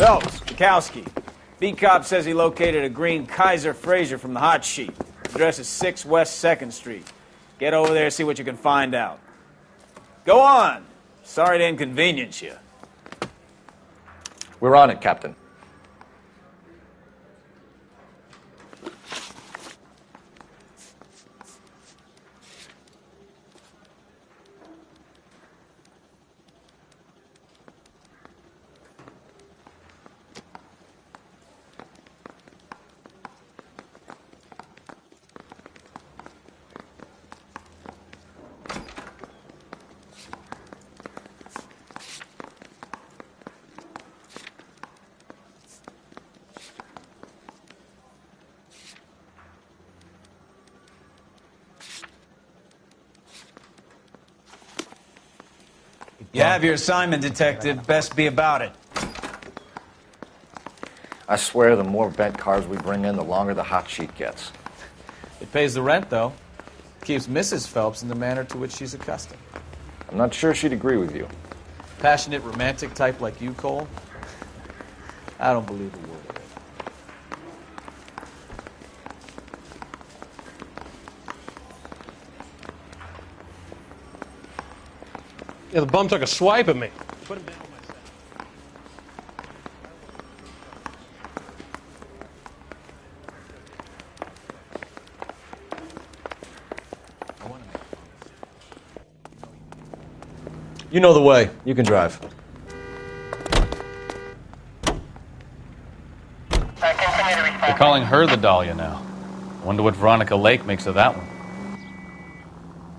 Phelps, Bukowski. B-Cop says he located a green Kaiser Fraser from the hot sheet. Address is 6 West 2nd Street. Get over there and see what you can find out. Go on. Sorry to inconvenience you. We're on it, Captain. You have your assignment, Detective. Best be about it. I swear the more bent cars we bring in, the longer the hot sheet gets. It pays the rent, though. Keeps Mrs. Phelps in the manner to which she's accustomed. I'm not sure she'd agree with you. Passionate, romantic type like you, Cole? I don't believe a word of it. Yeah, the bum took a swipe at me. Put him down on my set. You know the way. You can drive. They're calling her the Dahlia now. Wonder what Veronica Lake makes of that one.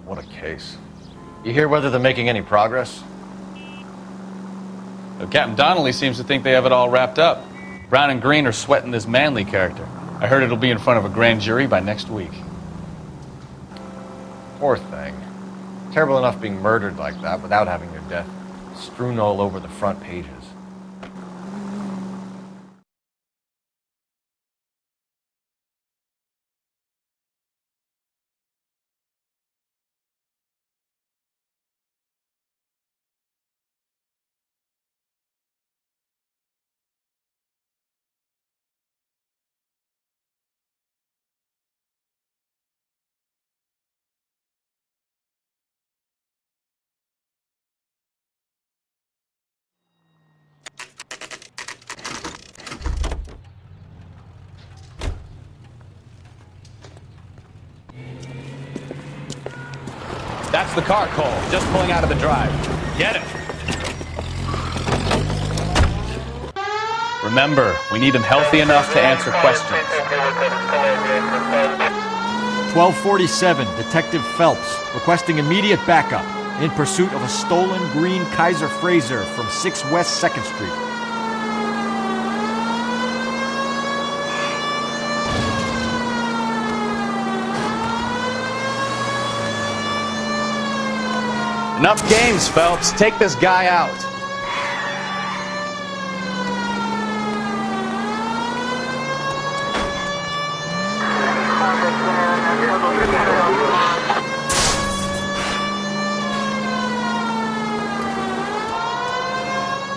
What a case. You hear whether they're making any progress? Well, Captain Donnelly seems to think they have it all wrapped up. Brown and Green are sweating this Manley character. I heard it'll be in front of a grand jury by next week. Poor thing. Terrible enough being murdered like that without having your death strewn all over the front pages. That's the car, Cole. Just pulling out of the drive. Get it. Remember, we need them healthy enough to answer questions. 1247, Detective Phelps, requesting immediate backup in pursuit of a stolen green Kaiser Fraser from 6 West 2nd Street. Enough games, Phelps. Take this guy out.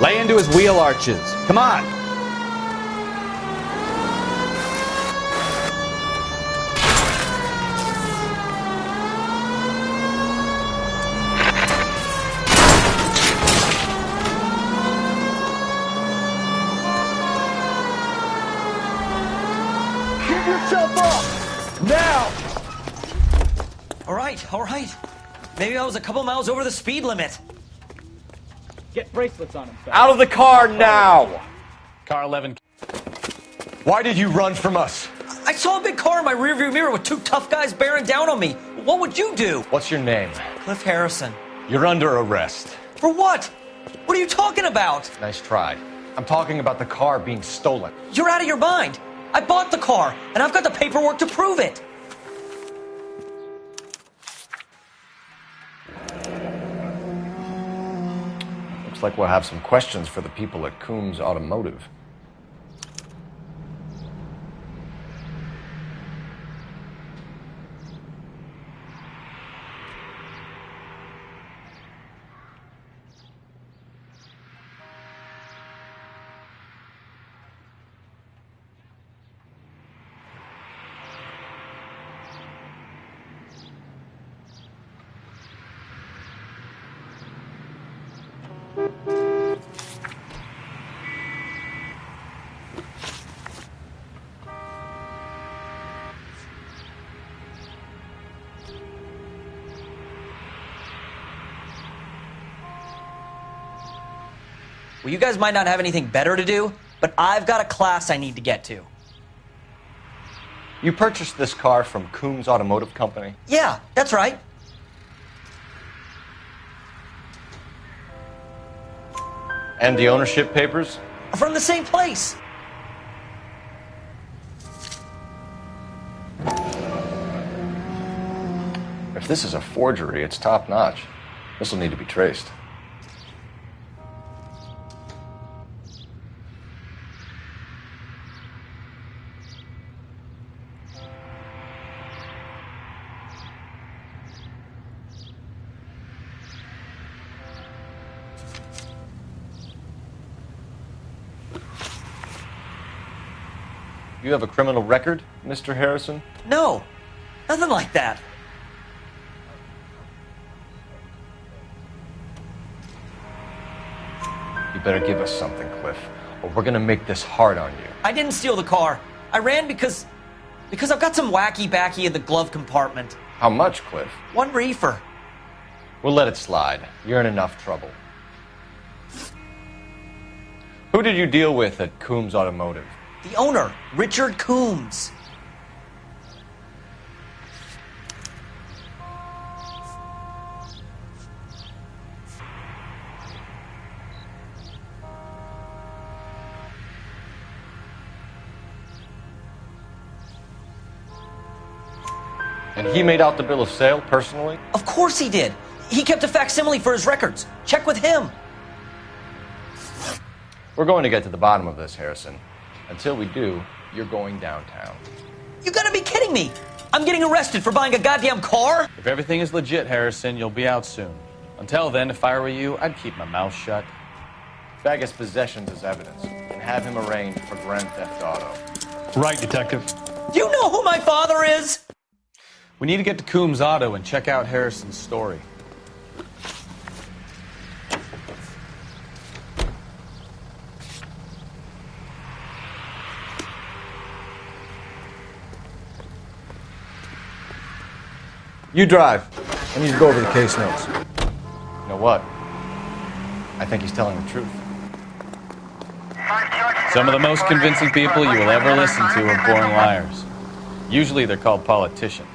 Lay into his wheel arches. Come on. Give yourself up! Now! All right. Maybe I was a couple miles over the speed limit. Get bracelets on him, Out of the car now! Car 11. Why did you run from us? I saw a big car in my rearview mirror with two tough guys bearing down on me. What would you do? What's your name? Cliff Harrison. You're under arrest. For what? What are you talking about? Nice try. I'm talking about the car being stolen. You're out of your mind. I bought the car, and I've got the paperwork to prove it. Looks like we'll have some questions for the people at Coombs Automotive. Well, you guys might not have anything better to do, but I've got a class I need to get to. You purchased this car from Coombs Automotive Company? Yeah, that's right. And the ownership papers? From the same place. If this is a forgery, it's top-notch. This will need to be traced. You have a criminal record, Mr. Harrison? No, nothing like that. You better give us something, Cliff, or we're gonna make this hard on you. I didn't steal the car. I ran because I've got some wacky backy in the glove compartment. How much, Cliff? 1 reefer. We'll let it slide. You're in enough trouble. Who did you deal with at Coombs Automotive? The owner, Richard Coombs. And he made out the bill of sale personally? Of course he did. He kept a facsimile for his records. Check with him. We're going to get to the bottom of this, Harrison. Until we do, you're going downtown. You gotta be kidding me. I'm getting arrested for buying a goddamn car? If everything is legit, Harrison, you'll be out soon. Until then, if I were you, I'd keep my mouth shut. Bag his possessions as evidence and have him arraigned for grand theft auto. Right, Detective. Do you know who my father is? We need to get to Coombs Auto and check out Harrison's story. You drive. I need to go over the case notes. You know what? I think he's telling the truth. Some of the most convincing people you will ever listen to are born liars. Usually they're called politicians.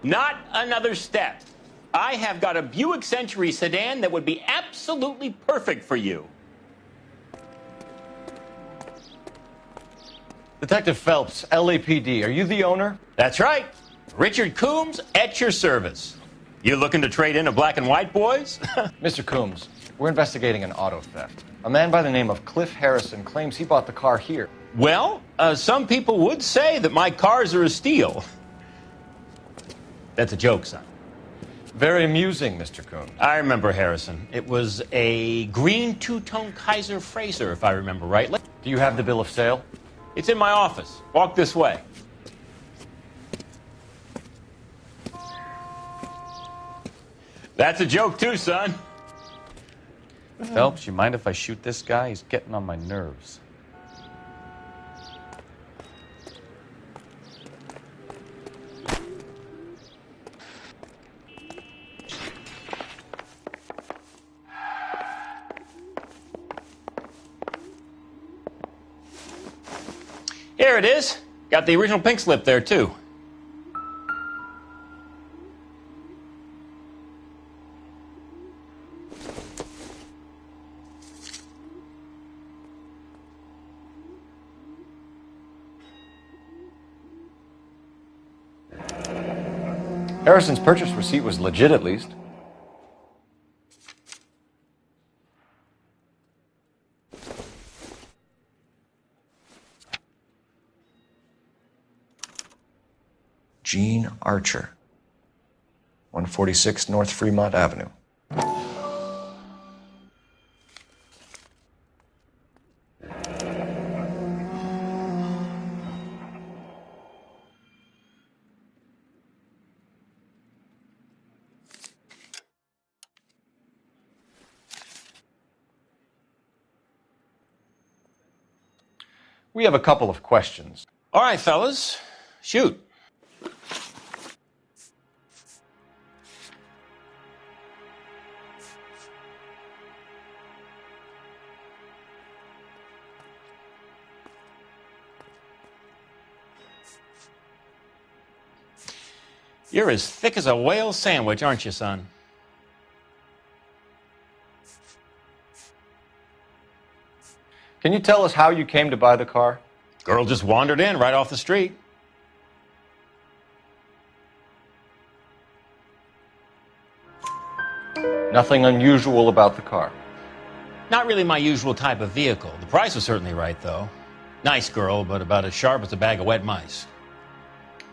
Not another step. I have got a Buick Century sedan that would be absolutely perfect for you. Detective Phelps, LAPD, are you the owner? That's right. Richard Coombs at your service. You looking to trade in a black and white, boys? Mr. Coombs, we're investigating an auto theft. A man by the name of Cliff Harrison claims he bought the car here. Well, some people would say that my cars are a steal. That's a joke, son. Very amusing, Mr. Coombs. I remember Harrison. It was a green two-tone Kaiser Frazer, if I remember rightly. Do you have the bill of sale? It's in my office. Walk this way. That's a joke, too, son. Phelps, you mind if I shoot this guy? He's getting on my nerves. Here it is. Got the original pink slip there, too. Harrison's purchase receipt was legit, at least. Gene Archer, 146 North Fremont Avenue. We have a couple of questions. All right, fellas, shoot. You're as thick as a whale sandwich, aren't you, son? Can you tell us how you came to buy the car? Girl just wandered in right off the street. Nothing unusual about the car. Not really my usual type of vehicle. The price was certainly right, though. Nice girl, but about as sharp as a bag of wet mice.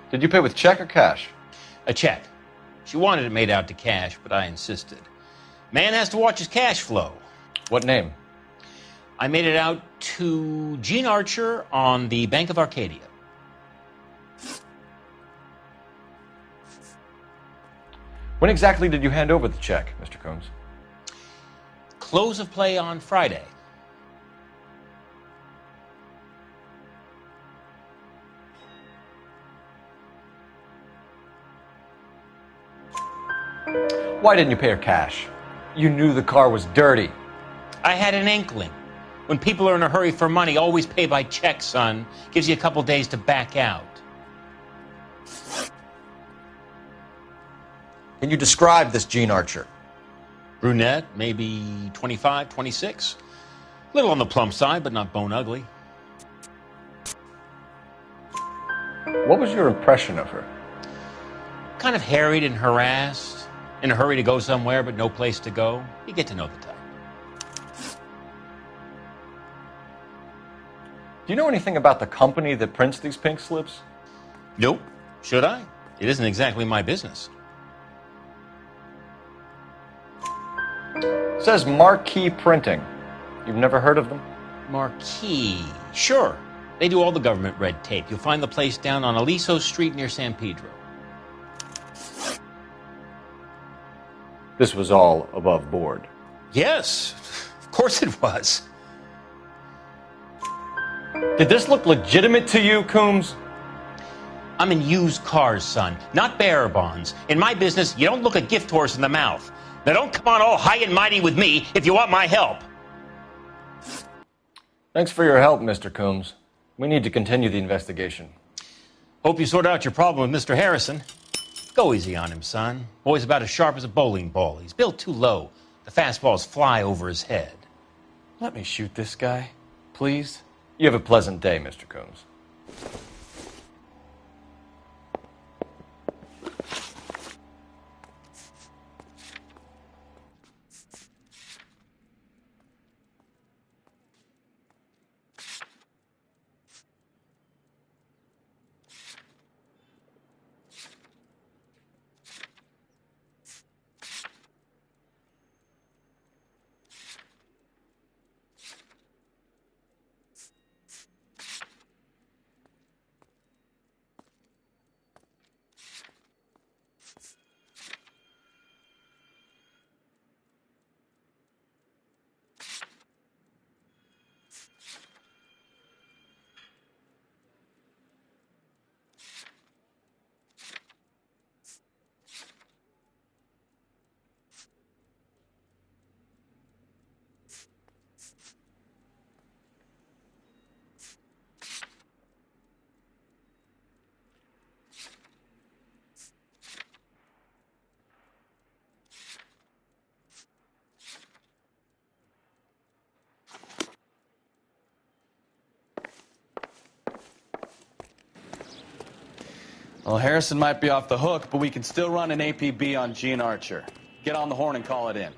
Did you pay with check or cash? A check. She wanted it made out to cash, but I insisted. Man has to watch his cash flow. What name? I made it out to Gene Archer on the Bank of Arcadia. When exactly did you hand over the check, Mr. Combs? Close of play on Friday. Why didn't you pay her cash? You knew the car was dirty. I had an inkling. When people are in a hurry for money, always pay by check, son. Gives you a couple days to back out. Can you describe this Gene Archer? Brunette, maybe 25, 26. Little on the plump side, but not bone ugly. What was your impression of her? Kind of harried and harassed. In a hurry to go somewhere, but no place to go. You get to know the type. Do you know anything about the company that prints these pink slips? Nope. Should I? It isn't exactly my business. It says Marquee Printing. You've never heard of them? Marquee. Sure. They do all the government red tape. You'll find the place down on Aliso Street near San Pedro. This was all above board. Yes, of course it was. Did this look legitimate to you, Coombs? I'm in used cars, son, not bearer bonds. In my business, you don't look a gift horse in the mouth. Now don't come on all high and mighty with me if you want my help. Thanks for your help, Mr. Coombs. We need to continue the investigation. Hope you sort out your problem with Mr. Harrison. Go easy on him, son. Boy's about as sharp as a bowling ball. He's built too low. The fastballs fly over his head. Let me shoot this guy, please. You have a pleasant day, Mr. Coombs. Well, Harrison might be off the hook, but we can still run an APB on Gene Archer. Get on the horn and call it in.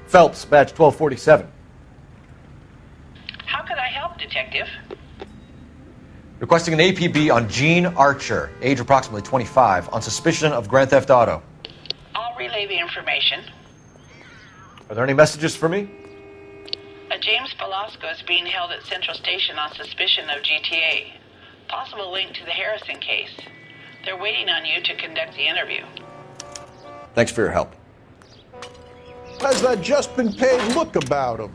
Phelps, badge 1247. How could I help, Detective? Requesting an APB on Gene Archer, age approximately 25, on suspicion of Grand Theft Auto. I'll relay the information. Are there any messages for me? A James Velasco is being held at Central Station on suspicion of GTA. Possible link to the Harrison case. They're waiting on you to conduct the interview. Thanks for your help. How's that just been paid look about him?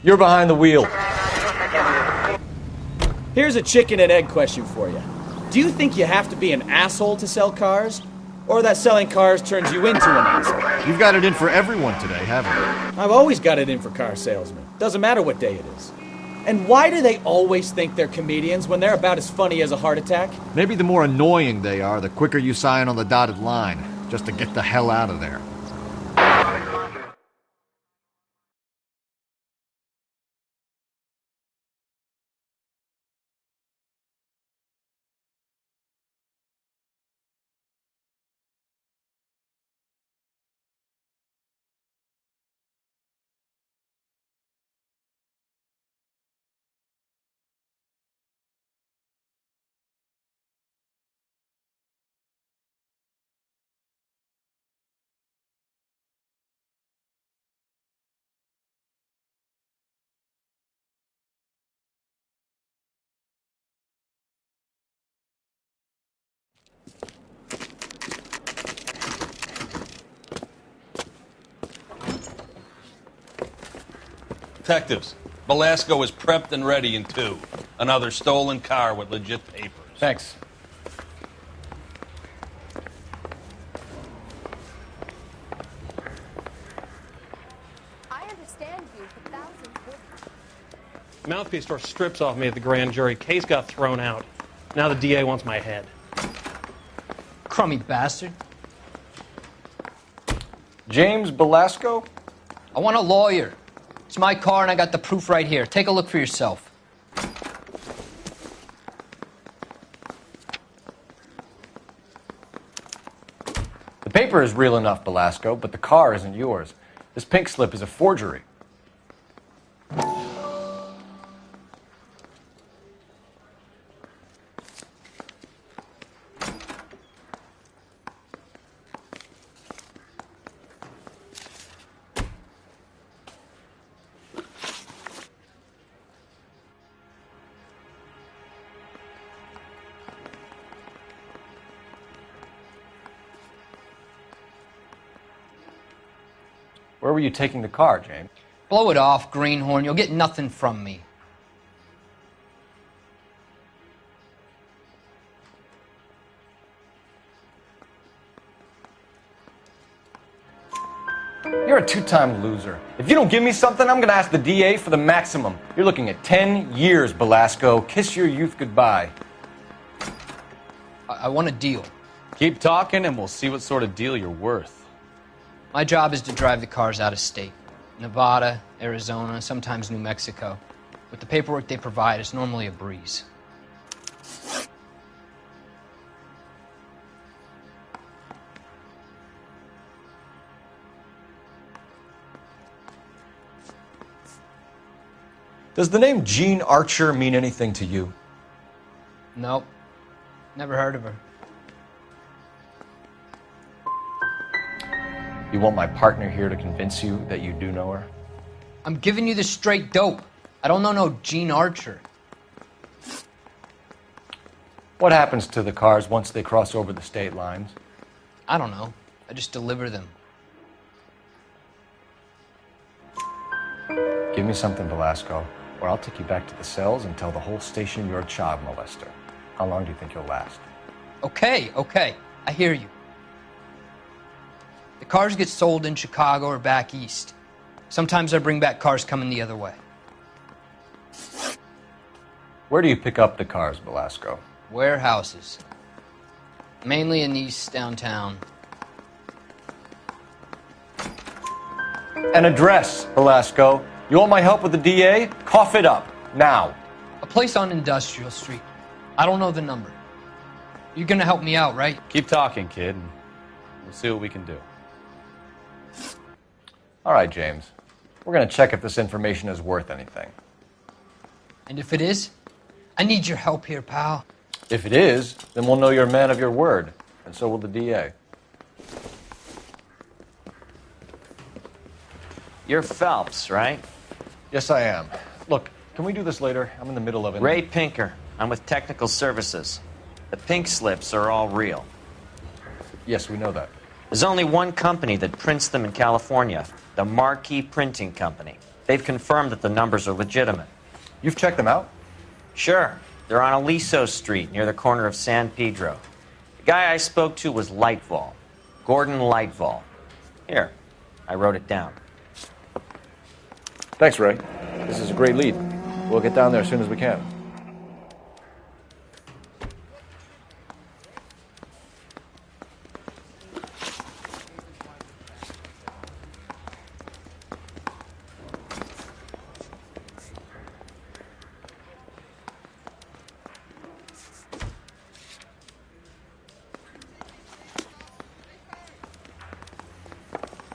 You're behind the wheel. Here's a chicken and egg question for you. Do you think you have to be an asshole to sell cars? Or that selling cars turns you into an asshole? You've got it in for everyone today, haven't you? I've always got it in for car salesmen. Doesn't matter what day it is. And why do they always think they're comedians when they're about as funny as a heart attack? Maybe the more annoying they are, the quicker you sign on the dotted line, just to get the hell out of there. Detectives, Velasco is prepped and ready in 2. Another stolen car with legit papers. Thanks. I understand you for thousands more. Mouthpiece tore strips off me at the grand jury. Case got thrown out. Now the DA wants my head. Crummy bastard. James Velasco? I want a lawyer. It's my car and I got the proof right here. Take a look for yourself. The paper is real enough, Velasco, but the car isn't yours. This pink slip is a forgery. Where were you taking the car, James? Blow it off, greenhorn. You'll get nothing from me. You're a two-time loser. If you don't give me something, I'm going to ask the DA for the maximum. You're looking at 10 years, Velasco. Kiss your youth goodbye. I want a deal. Keep talking and we'll see what sort of deal you're worth. My job is to drive the cars out of state. Nevada, Arizona, sometimes New Mexico. With the paperwork they provide, it's normally a breeze. Does the name Gene Archer mean anything to you? Nope. Never heard of her. You want my partner here to convince you that you do know her? I'm giving you the straight dope. I don't know no Gene Archer. What happens to the cars once they cross over the state lines? I don't know. I just deliver them. Give me something, Velasco, or I'll take you back to the cells and tell the whole station you're a child molester. How long do you think you'll last? Okay. I hear you. The cars get sold in Chicago or back east. Sometimes I bring back cars coming the other way. Where do you pick up the cars, Velasco? Warehouses. Mainly in East downtown. An address, Velasco. You want my help with the DA? Cough it up, now. A place on Industrial Street. I don't know the number. You're gonna help me out, right? Keep talking, kid, and we'll see what we can do. All right, James. We're going to check if this information is worth anything. And if it is, I need your help here, pal. If it is, then we'll know you're a man of your word, and so will the DA. You're Phelps, right? Yes, I am. Look, can we do this later? I'm in the middle of it. Ray Pinker. I'm with Technical Services. The pink slips are all real. Yes, we know that. There's only one company that prints them in California, the Marquee Printing Company. They've confirmed that the numbers are legitimate. You've checked them out? Sure. They're on Aliso Street, near the corner of San Pedro. The guy I spoke to was Lightval. Gordon Lightval. Here, I wrote it down. Thanks, Ray. This is a great lead. We'll get down there as soon as we can.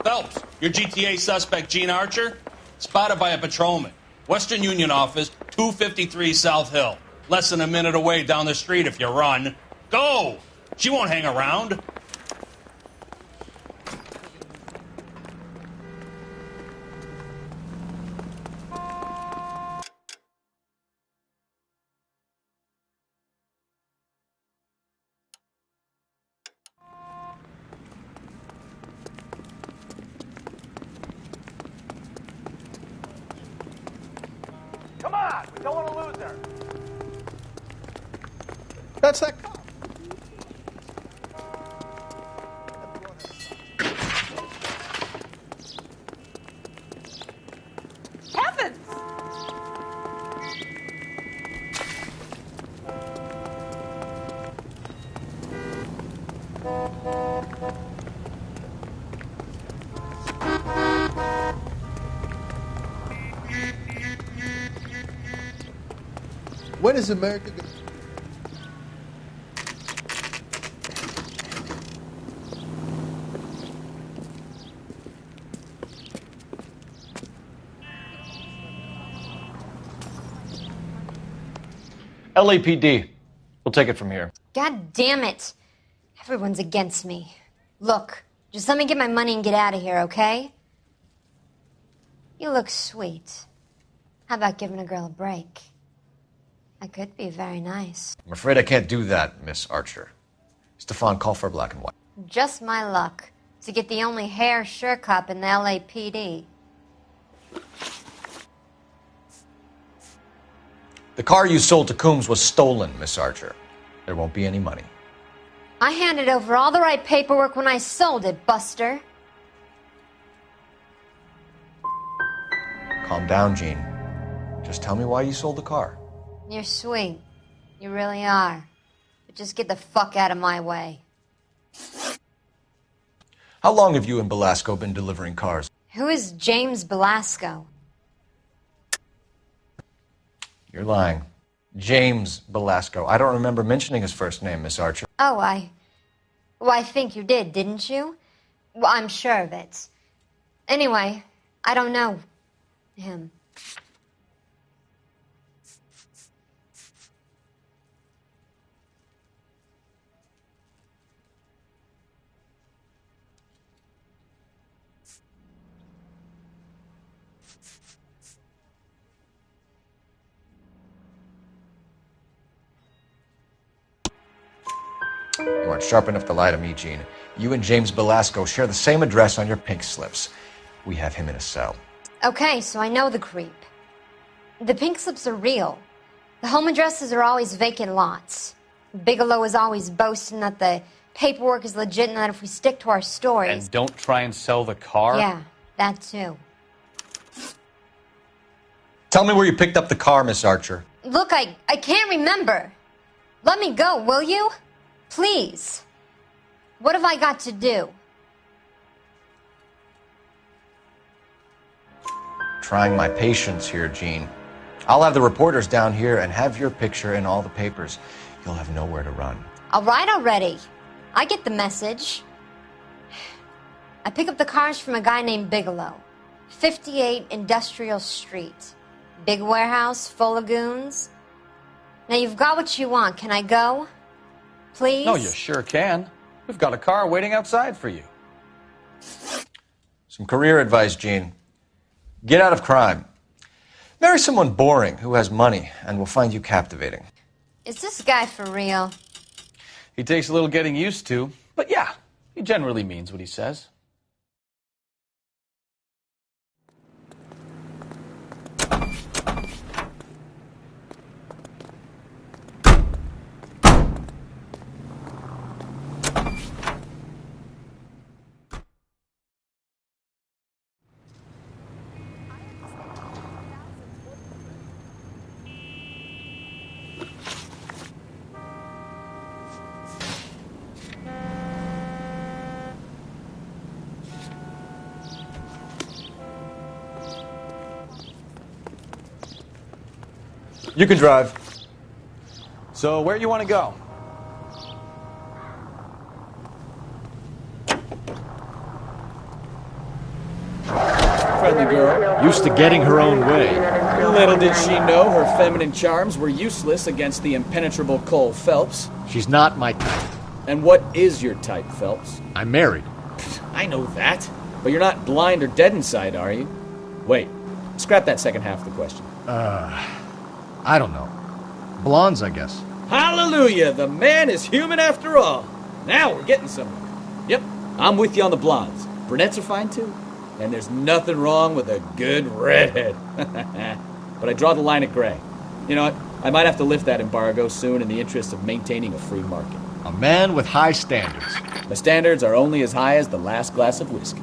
Phelps, your GTA suspect, Gene Archer, spotted by a patrolman. Western Union office, 253 South Hill. Less than a minute away down the street if you run. Go! She won't hang around. Come on! We don't want to lose her! That's that cop. Heavens! When is America going LAPD. We'll take it from here. God damn it. Everyone's against me. Look, just let me get my money and get out of here, okay? You look sweet. How about giving a girl a break? I could be very nice. I'm afraid I can't do that, Miss Archer. Stefan, call for black and white. Just my luck to get the only hair sure cop in the LAPD. The car you sold to Coombs was stolen, Miss Archer. There won't be any money. I handed over all the right paperwork when I sold it, Buster. Calm down, Gene. Just tell me why you sold the car. You're sweet. You really are. But just get the fuck out of my way. How long have you and Belasco been delivering cars? Who is James Belasco? You're lying. James Belasco. I don't remember mentioning his first name, Miss Archer. Oh, I think you did, didn't you? Well, I'm sure of it. Anyway, I don't know him. You aren't sharp enough to lie to me, Gene. You and James Belasco share the same address on your pink slips. We have him in a cell. Okay, so I know the creep. The pink slips are real. The home addresses are always vacant lots. Bigelow is always boasting that the paperwork is legit and that if we stick to our stories... And don't try and sell the car? Yeah, that too. Tell me where you picked up the car, Miss Archer. Look, I can't remember. Let me go, will you? Please. What have I got to do? Trying my patience here, Gene. I'll have the reporters down here and have your picture in all the papers. You'll have nowhere to run. All right already. I get the message. I pick up the cars from a guy named Bigelow. 58 Industrial Street. Big warehouse, full of goons. Now you've got what you want. Can I go? Please? No, you sure can. We've got a car waiting outside for you. Some career advice, Gene. Get out of crime. Marry someone boring who has money and will find you captivating. Is this guy for real? He takes a little getting used to, but yeah, he generally means what he says. You can drive. So, where you want to go? Friendly girl. Used to getting her own way. Little did she know her feminine charms were useless against the impenetrable Cole Phelps. She's not my type. And what is your type, Phelps? I'm married. I know that. But you're not blind or dead inside, are you? Wait. Scrap that second half of the question. I don't know. Blondes, I guess. Hallelujah! The man is human after all. Now we're getting somewhere. Yep, I'm with you on the blondes. Brunettes are fine too. And there's nothing wrong with a good redhead. But I draw the line at gray. You know what? I might have to lift that embargo soon in the interest of maintaining a free market. A man with high standards. My standards are only as high as the last glass of whiskey.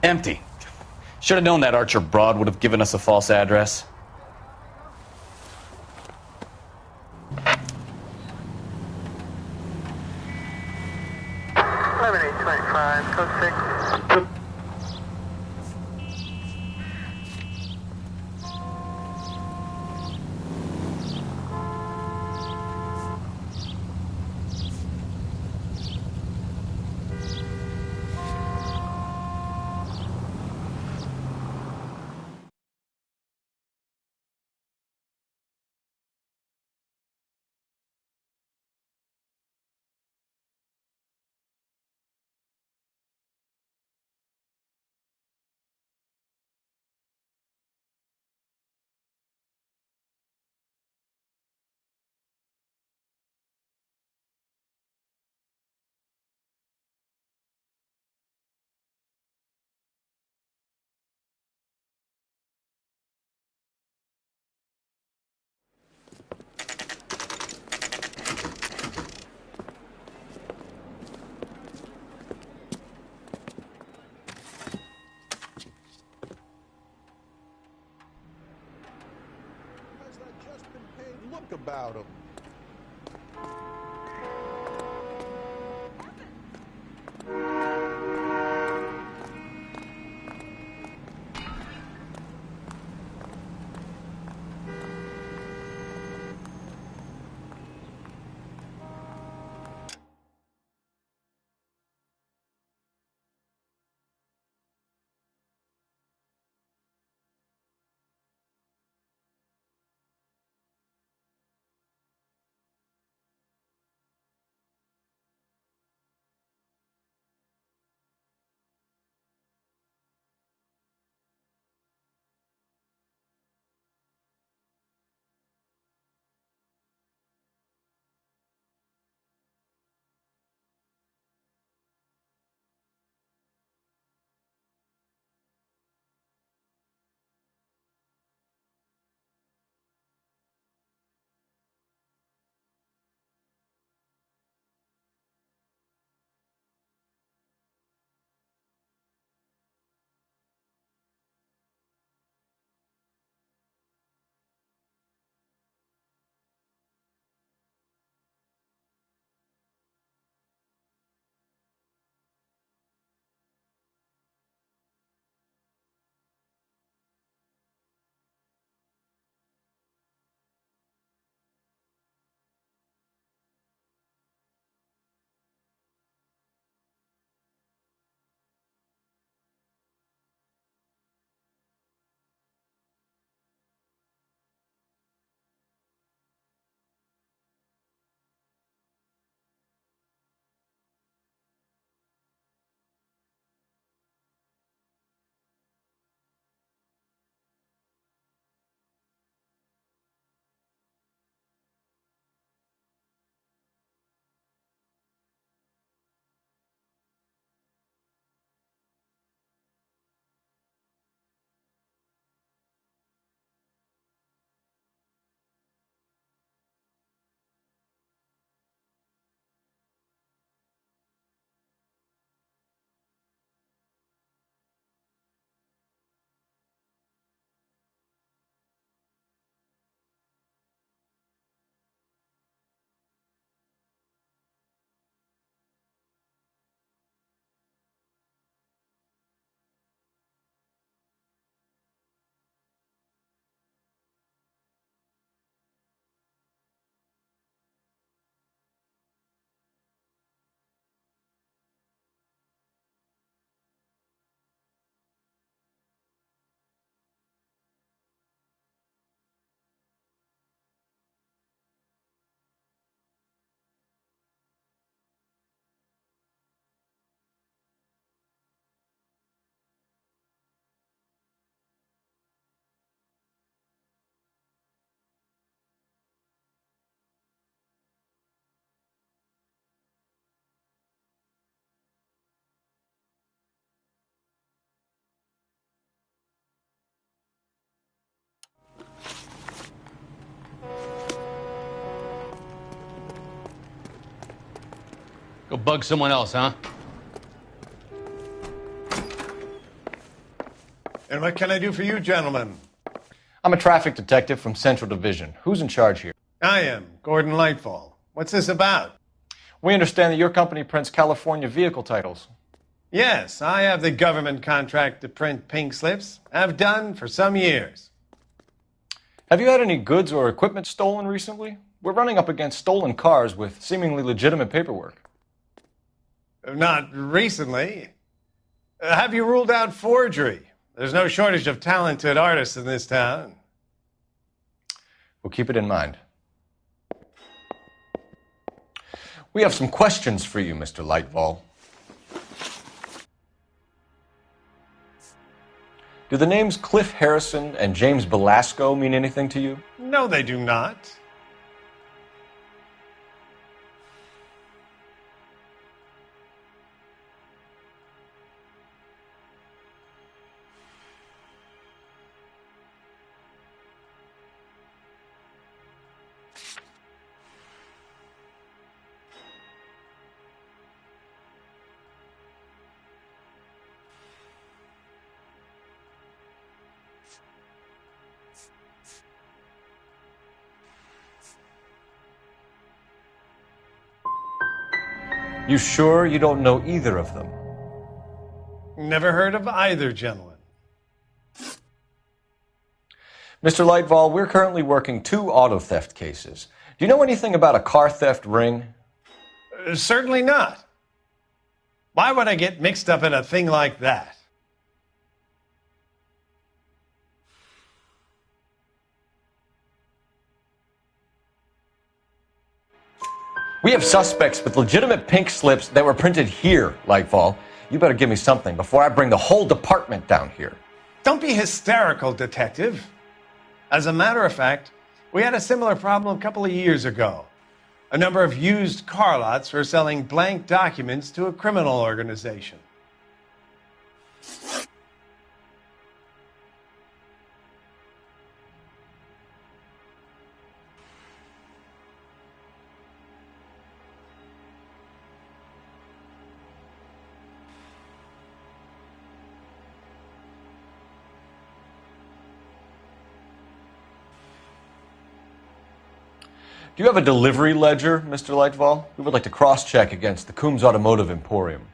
Empty. Should have known that Archer broad would have given us a false address. Code 6. Look about him. Go bug someone else, huh? And what can I do for you, gentlemen? I'm a traffic detective from Central Division. Who's in charge here? I am, Gordon Lightfall. What's this about? We understand that your company prints California vehicle titles. Yes, I have the government contract to print pink slips. I've done for some years. Have you had any goods or equipment stolen recently? We're running up against stolen cars with seemingly legitimate paperwork. Not recently. Have you ruled out forgery? There's no shortage of talented artists in this town. We'll keep it in mind. We have some questions for you, Mr. Lightfall. Do the names Cliff Harrison and James Belasco mean anything to you? No, they do not. You sure you don't know either of them? Never heard of either gentleman. Mr. Lightfall, we're currently working 2 auto theft cases. Do you know anything about a car theft ring? Certainly not. Why would I get mixed up in a thing like that? We have suspects with legitimate pink slips that were printed here, Lightfall. You better give me something before I bring the whole department down here. Don't be hysterical, detective. As a matter of fact, we had a similar problem a couple of years ago. A number of used car lots were selling blank documents to a criminal organization. Do you have a delivery ledger, Mr. Lightfall? We would like to cross-check against the Coombs Automotive Emporium.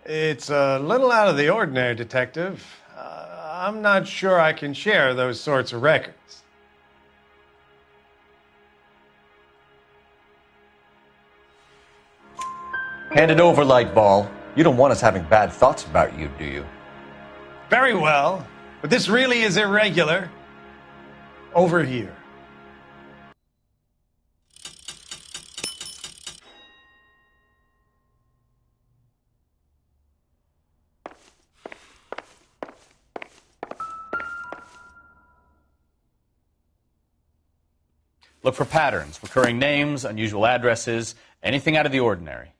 It's a little out of the ordinary, detective. I'm not sure I can share those sorts of records. Hand it over, Lightfall. You don't want us having bad thoughts about you, do you? Very well, but this really is irregular. Over here. Look for patterns, recurring names, unusual addresses, anything out of the ordinary.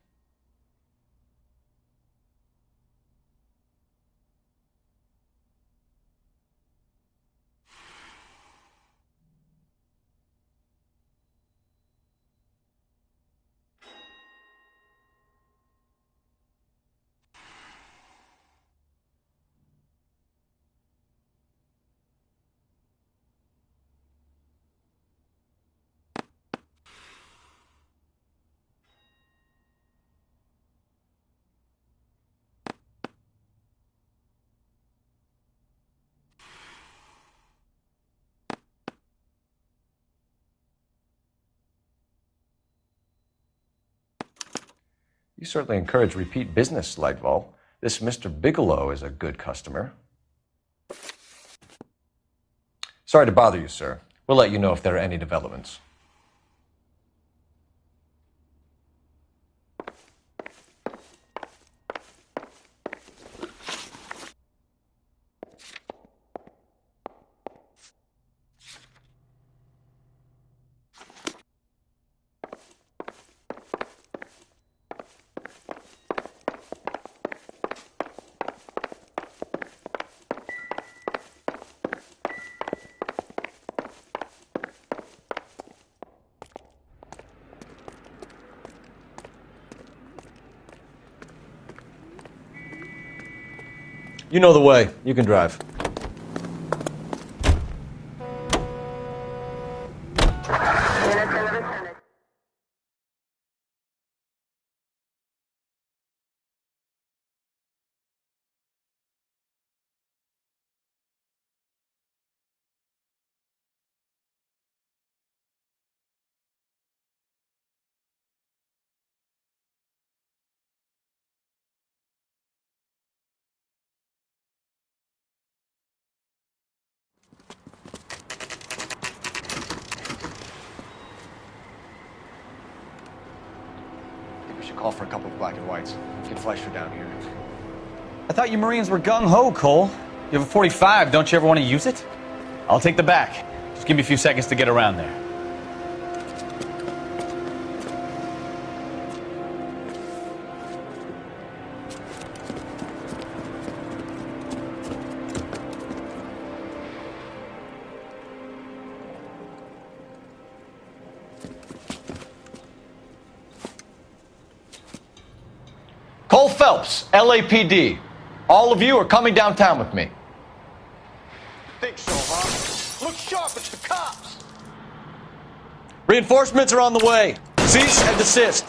You certainly encourage repeat business, Lightfall. This Mr. Bigelow is a good customer. Sorry to bother you, sir. We'll let you know if there are any developments. You know the way. You can drive. We should call for a couple of black and whites. Get Fleischer down here. I thought you Marines were gung-ho, Cole. You have a 45. Don't you ever want to use it? I'll take the back. Just give me a few seconds to get around there. Cole Phelps, LAPD. All of you are coming downtown with me. Think so, huh? Look sharp, it's the cops. Reinforcements are on the way. Cease and desist.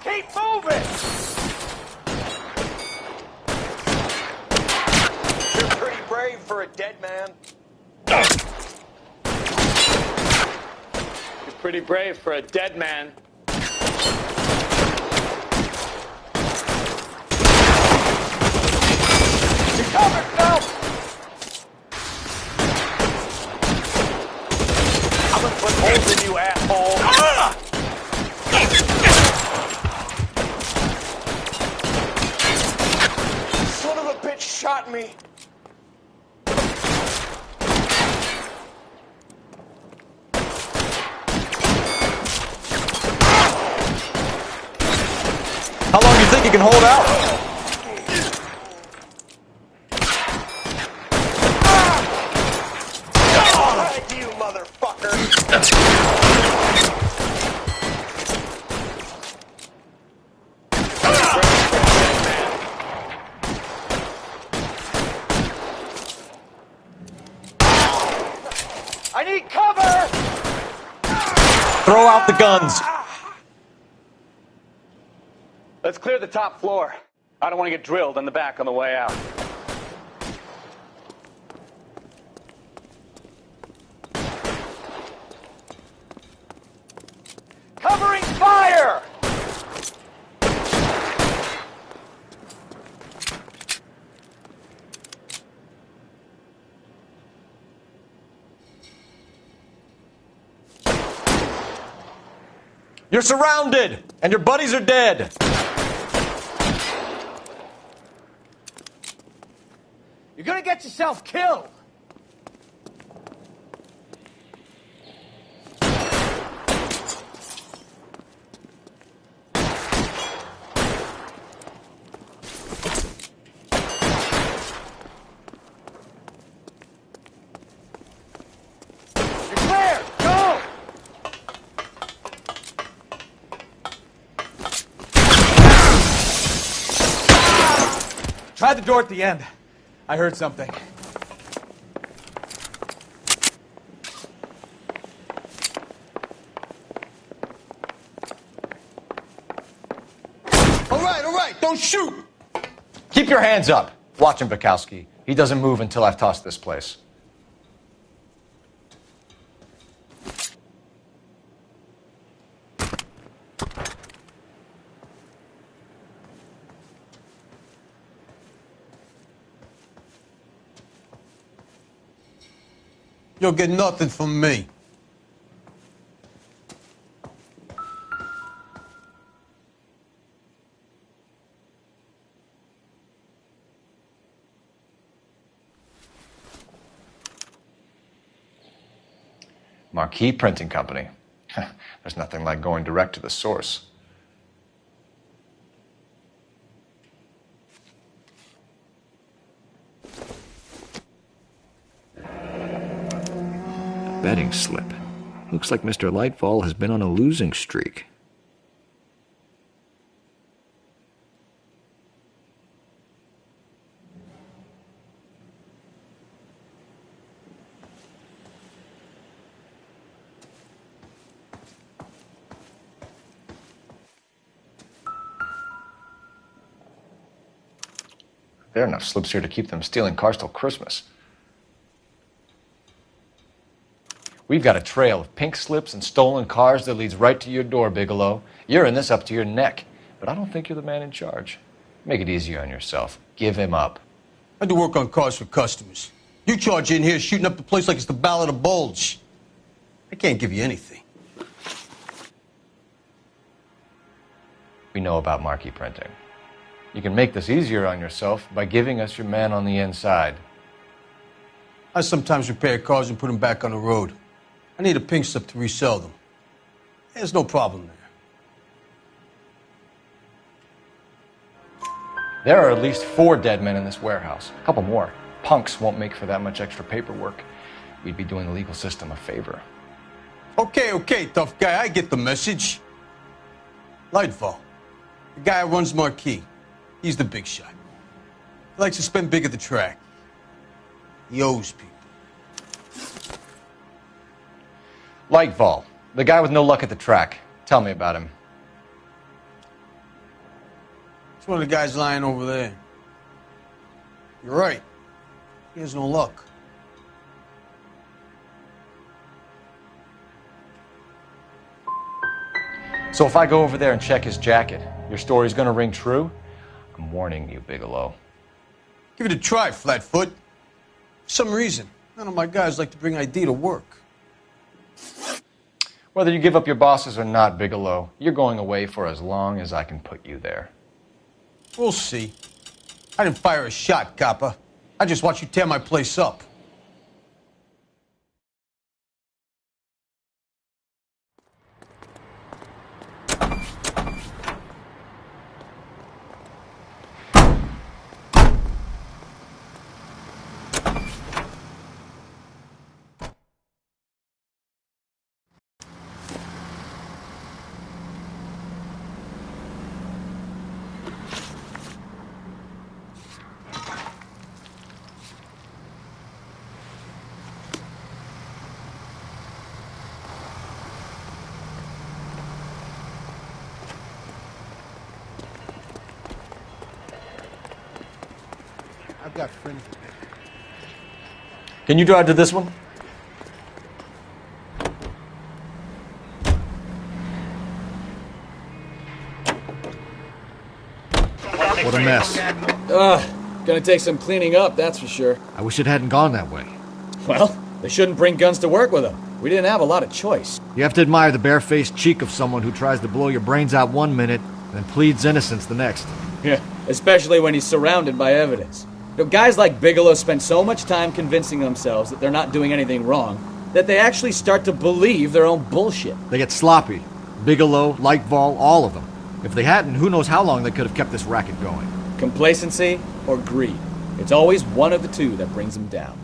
Keep moving! You're pretty brave for a dead man. You're pretty brave for a dead man. You're covered, Phelps! I'm gonna put holes in you, asshole. Ah! Son of a bitch shot me. How long do you think you can hold out? You motherfucker! I need cover! Throw out the guns. Let's clear the top floor. I don't want to get drilled in the back on the way out. Covering fire! You're surrounded, and your buddies are dead. You're gonna get yourself killed. You're clear. Go. Try the door at the end. I heard something. All right, don't shoot. Keep your hands up. Watch him, Bukowski. He doesn't move until I've tossed this place. You'll get nothing from me. Marquee Printing Company. There's nothing like going direct to the source. betting slip. Looks like Mr. Lightfall has been on a losing streak. There are enough slips here to keep them stealing cars till Christmas. We've got a trail of pink slips and stolen cars that leads right to your door, Bigelow. You're in this up to your neck, but I don't think you're the man in charge. Make it easier on yourself. Give him up. I do work on cars for customers. You charge in here shooting up the place like it's the Ballad of Bulge. I can't give you anything. We know about marquee printing. You can make this easier on yourself by giving us your man on the inside. I sometimes repair cars and put them back on the road. I need a pink slip to resell them. There's no problem there. There are at least 4 dead men in this warehouse. A couple more. Punks won't make for that much extra paperwork. We'd be doing the legal system a favor. Okay, tough guy. I get the message. Lightfall, the guy who runs Marquee. He's the big shot. He likes to spend big at the track. He owes people. Lightfall, the guy with no luck at the track. Tell me about him. It's one of the guys lying over there. You're right. He has no luck. So if I go over there and check his jacket, your story's gonna ring true? I'm warning you, Bigelow. Give it a try, Flatfoot. For some reason, none of my guys like to bring ID to work. Whether you give up your bosses or not, Bigelow, you're going away for as long as I can put you there. We'll see. I didn't fire a shot, copper. I just watched you tear my place up. I've got friends. Can you drive to this one? What a mess. Gonna take some cleaning up, that's for sure. I wish it hadn't gone that way. Well, they shouldn't bring guns to work with them. We didn't have a lot of choice. You have to admire the barefaced cheek of someone who tries to blow your brains out one minute, then pleads innocence the next. Yeah, especially when he's surrounded by evidence. You know, guys like Bigelow spend so much time convincing themselves that they're not doing anything wrong that they actually start to believe their own bullshit. They get sloppy. Bigelow, Lightfall, all of them. If they hadn't, who knows how long they could have kept this racket going. Complacency or greed. It's always one of the two that brings them down.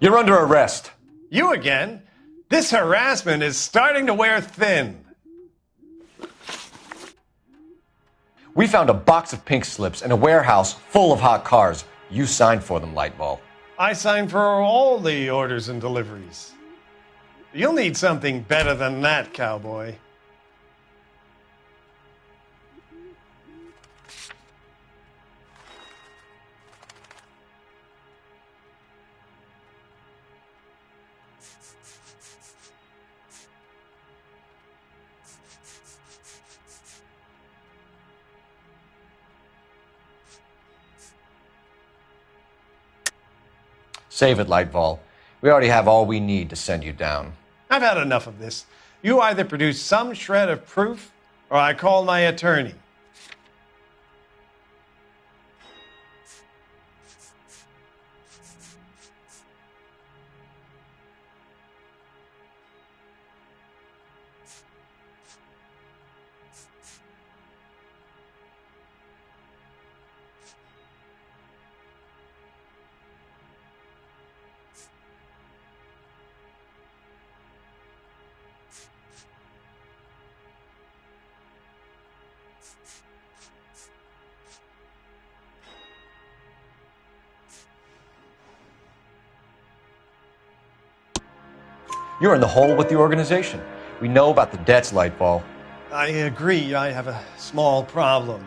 You're under arrest. You again? This harassment is starting to wear thin. We found a box of pink slips in a warehouse full of hot cars. You signed for them, Lightball. I signed for all the orders and deliveries. You'll need something better than that, cowboy. Save it, Lightfall. We already have all we need to send you down. I've had enough of this. You either produce some shred of proof, or I call my attorney. You're in the hole with the organization. We know about the debts, Lightfall. I agree. I have a small problem.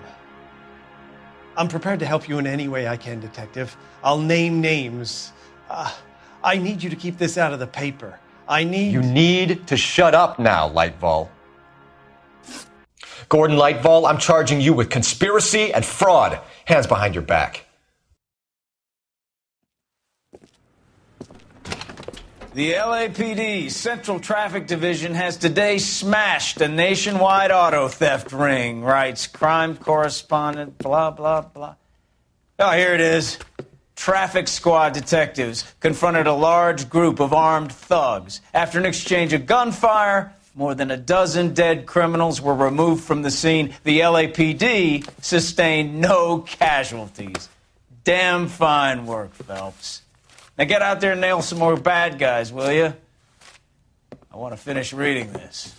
I'm prepared to help you in any way I can, Detective. I'll name names. I need you to keep this out of the paper. You need to shut up now, Lightfall. Gordon Lightfall, I'm charging you with conspiracy and fraud. Hands behind your back. The LAPD Central Traffic Division has today smashed a nationwide auto theft ring, writes crime correspondent, blah, blah, blah. Oh, here it is. Traffic squad detectives confronted a large group of armed thugs. After an exchange of gunfire, more than a dozen dead criminals were removed from the scene. The LAPD sustained no casualties. Damn fine work, Phelps. Now get out there and nail some more bad guys, will you? I want to finish reading this.